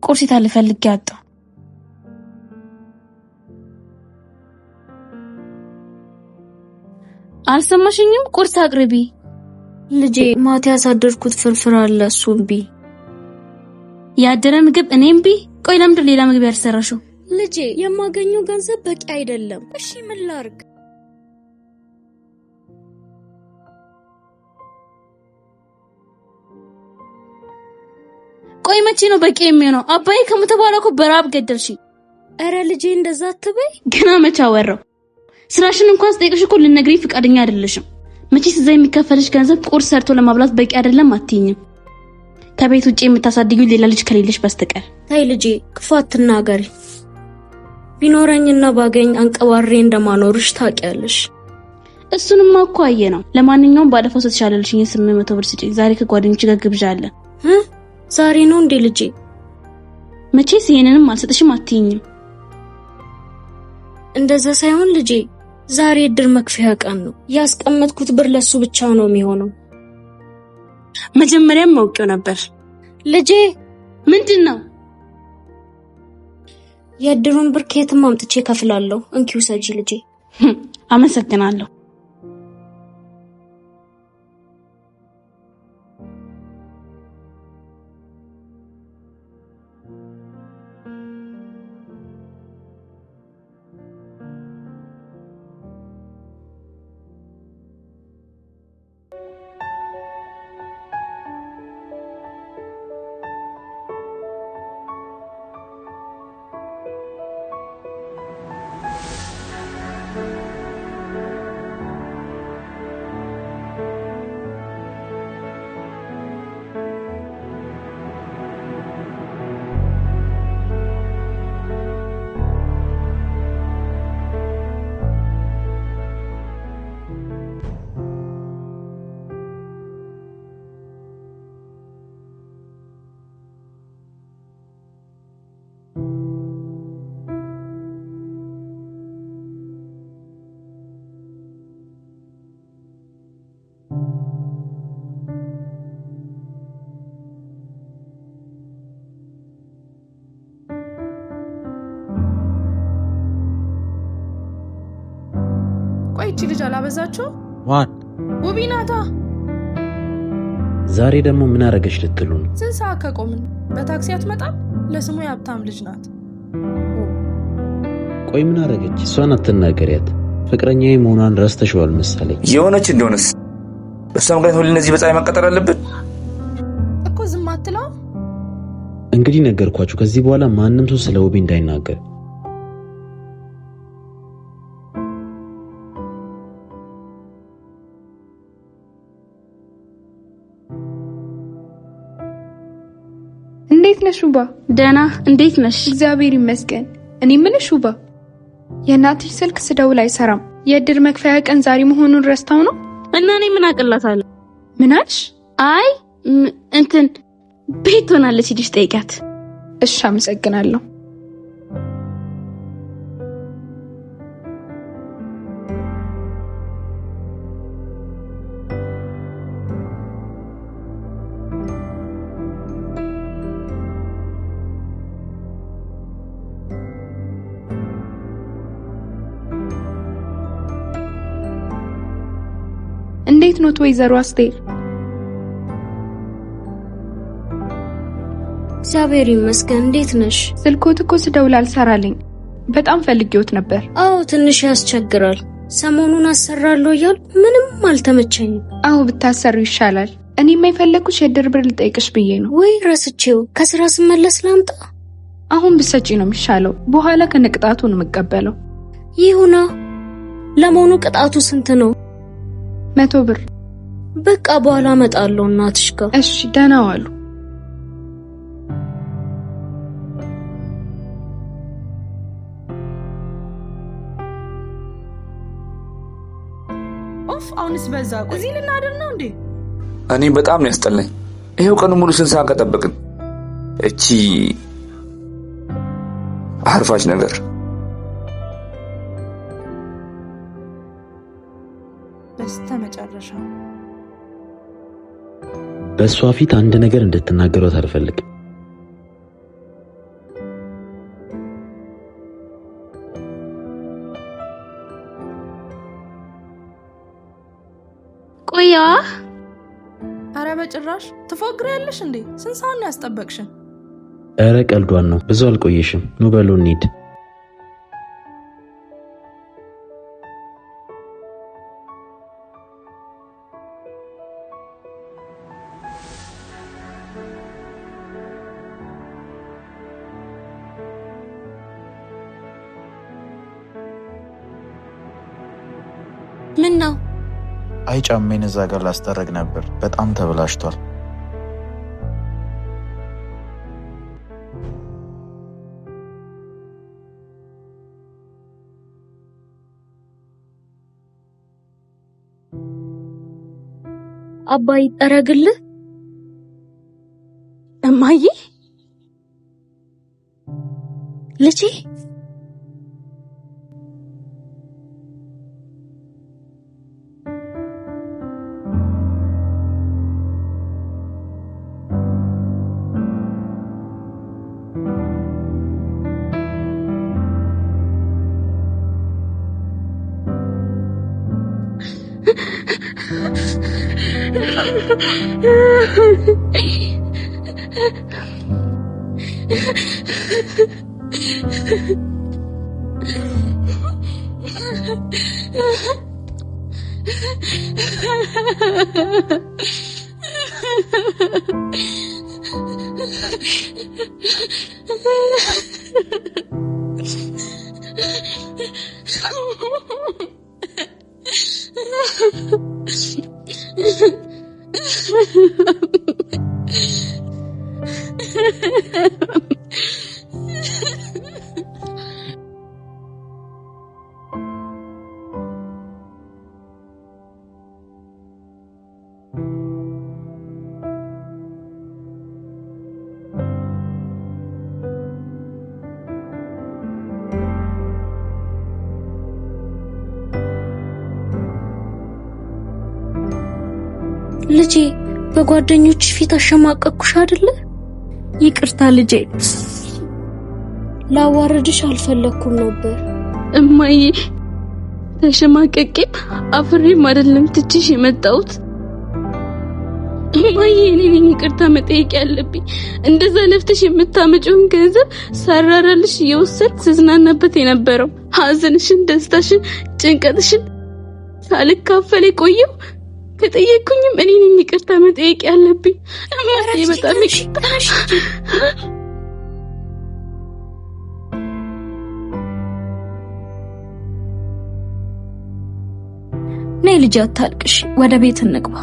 ቁርስ ታልፈልግ ያጣው አልሰማሽኝም? ቁርስ አቅርቢ። ልጄ ማታ ያሳደርኩት ፍርፍር አለ እሱም ቢ ያደረ ምግብ እኔም ቢ። ቆይ ለምንድን ሌላ ምግብ ያልሰራሽው? ልጄ የማገኘው ገንዘብ በቂ አይደለም። እሺ ምን ላርግ? ቆይ መቼ ነው በቂ የሚሆነው? አባዬ ከሞተ በኋላ እኮ በራብ ገደልሽኝ። አረ ልጄ እንደዛ አትበይ። ገና መቼ አወራው? ስራሽን እንኳን ስጠይቅሽ እኮ ልነግሪኝ ፍቃደኛ አይደለሽም። መቼስ እዛ የሚከፈልሽ ገንዘብ ቁርስ ሰርቶ ለማብላት በቂ አይደለም አትይኝም? ከቤት ውጪ የምታሳድጊው ሌላ ልጅ ከሌለሽ በስተቀር። ታይ ልጄ ክፉ አትናገሪ። ቢኖረኝና ባገኝ አንቀባሬ እንደማኖርሽ ታውቂያለሽ። እሱንማ እኮ አየነው። ለማንኛውም ባለፈው ስትሻለልሽኝ 800 ብር ስጪኝ። ዛሬ ከጓደኞች ጋር ግብዣ አለ። ዛሬ ነው እንዴ ልጄ? መቼስ ይሄንንም አልሰጥሽም አትይኝም? እንደዛ ሳይሆን ልጄ ዛሬ እድር መክፈያ ቀን ነው። ያስቀመጥኩት ብር ለሱ ብቻ ነው የሚሆነው። መጀመሪያም ማውቀው ነበር። ልጄ ምንድነው? የእድሩን ብር ከየትም አምጥቼ ከፍላለሁ። እንኪው ሰጂ ልጄ። አመሰግናለሁ። ቆይቺ ልጅ አላበዛችሁ? ማን? ውቢናታ። ዛሬ ደግሞ ምን አረገሽ ልትሉ ነው? ስንት ሰዓት ከቆምን? በታክሲ አትመጣም? ለስሙ የሀብታም ልጅ ናት። ቆይ ምን አረገች? እሷን አትናገሪያት። ፍቅረኛዬ መሆኗን ረስተሽዋል መሰለኝ። የሆነች እንደሆነስ በሷ ምክንያት ሁሉ እነዚህ በፀሐይ መቀጠር አለብን እኮ። ዝም አትለው። እንግዲህ ነገርኳችሁ። ከዚህ በኋላ ማንም ሰው ስለ ውቢ እንዳይናገር። እንዴት ነሽ ውባ? ደህና። እንዴት ነሽ? እግዚአብሔር ይመስገን። እኔ ምንሽ ውባ፣ የእናትሽ ስልክ ስደውል አይሰራም። የእድር መክፈያ ቀን ዛሬ መሆኑን ረስታው ነው? እና እኔ ምን አቅላታለሁ? ምን አልሽ? አይ እንትን ቤት ሆናለች ሂድሽ ጠይቂያት። እሺ አመሰግናለሁ። እንዴት ነው ወይዘሮ አስቴር? እግዚአብሔር ይመስገን። እንዴት ነሽ? ስልኮት እኮ ስደውል አልሰራልኝ። በጣም ፈልጌዎት ነበር። አዎ ትንሽ ያስቸግራል። ሰሞኑን አሰራለሁ እያልኩ ምንም አልተመቸኝም። አዎ ብታሰሩ ይሻላል። እኔ የማይፈለኩሽ የእድር ብር ልጠይቅሽ ብዬ ነው። ወይ ረስቼው። ከስራ ስመለስ ላምጣ? አሁን ብሰጪ ነው የሚሻለው። በኋላ ከነቅጣቱ ነው የምቀበለው። ይሁና። ለመሆኑ ቅጣቱ ስንት ነው? 100 ብር። በቃ በኋላ እመጣለሁ እናትሽ ጋር። እሺ ደህና ዋሉ። ኦፍ አሁንስ በዛ። እዚህ ልናደር ነው እንዴ? እኔ በጣም ነው ያስጠላኝ። ይሄው ቀኑ ሙሉ ስንት ሰዓት ከጠበቅን። እቺ አርፋሽ ነገር በስተመጨረሻ በሷ ፊት አንድ ነገር እንድትናገሩት አልፈልግም። ቆያ አረ በጭራሽ ትፎግሪያለሽ እንዴ? ስንት ሰዓት ነው ያስጠበቅሽን? ኧረ ቀልዷን ነው። ብዙ አልቆየሽም። ኑ በሉ እንሂድ። ምን ነው? አይ ጫሜን እዛ ጋር ላስጠረግ ነበር። በጣም ተበላሽቷል። አባይ ጠረግልህ? እማዬ ልጄ ልጄ በጓደኞች ፊት አሸማቀቅኩሽ አይደለ? ይቅርታ ልጄ፣ ላዋረድሽ አልፈለኩም ነበር። እማዬ ተሸማቀቄም አፍሬም አይደለም ትችሽ የመጣሁት። እማዬ እኔ ነኝ ይቅርታ መጠየቅ ያለብኝ። እንደዛ ለፍተሽ የምታመጪውን ገንዘብ ሳራራልሽ እየወሰድኩ ስዝናናበት የነበረው ሐዘንሽን፣ ደስታሽን፣ ጭንቀትሽን ሳልካፈል የቆየው ከጠየቅኩኝም እኔ ነኝ ይቅርታ መጠየቅ ያለብኝ። እማዬ በጣም ይቅርታ። ነይ ልጄ አታልቅሽ፣ ወደ ቤት እንግባ።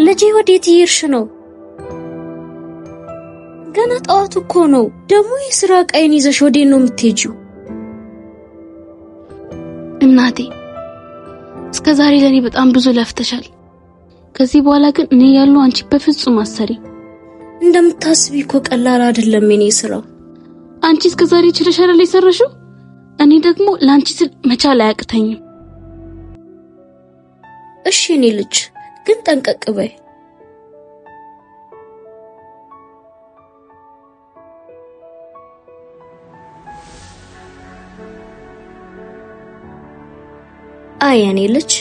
ልጄ ወዴት እየሄድሽ ነው? ገና ጠዋት እኮ ነው። ደግሞ የሥራ ዕቃዬን ይዘሽ ወዴት ነው የምትሄጂው? እናቴ እስከዛሬ ለኔ በጣም ብዙ ለፍተሻል። ከዚህ በኋላ ግን እኔ ያለው አንቺ በፍጹም አሰሪ። እንደምታስቢ እኮ ቀላል አይደለም የኔ ስራ። አንቺ እስከዛሬ ችለሽ አይደል የሰራሽው? እኔ ደግሞ ላንቺ ስል መቻል አያቅተኝም። እሺ እኔ ልጅ ግን ጠንቀቅ በይ። አይ እኔ ልጅ